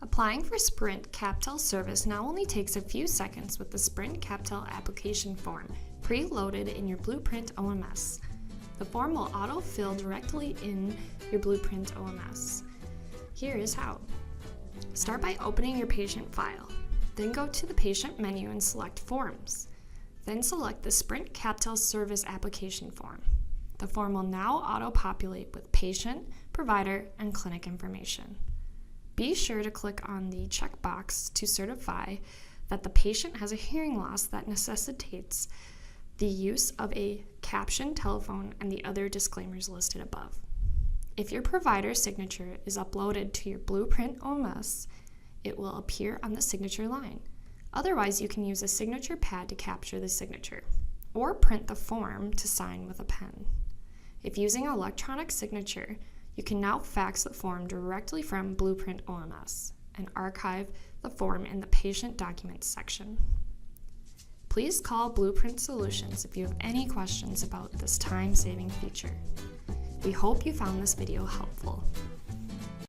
Applying for Sprint CapTel service now only takes a few seconds with the Sprint CapTel application form pre-loaded in your Blueprint OMS. The form will auto-fill directly in your Blueprint OMS. Here is how. Start by opening your patient file. Then go to the patient menu and select Forms. Then select the Sprint CapTel service application form. The form will now auto-populate with patient, provider, and clinic information. Be sure to click on the checkbox to certify that the patient has a hearing loss that necessitates the use of a captioned telephone and the other disclaimers listed above. If your provider's signature is uploaded to your Blueprint OMS, it will appear on the signature line. Otherwise, you can use a signature pad to capture the signature, or print the form to sign with a pen. If using an electronic signature, you can now fax the form directly from Blueprint OMS and archive the form in the Patient Documents section. Please call Blueprint Solutions if you have any questions about this time-saving feature. We hope you found this video helpful.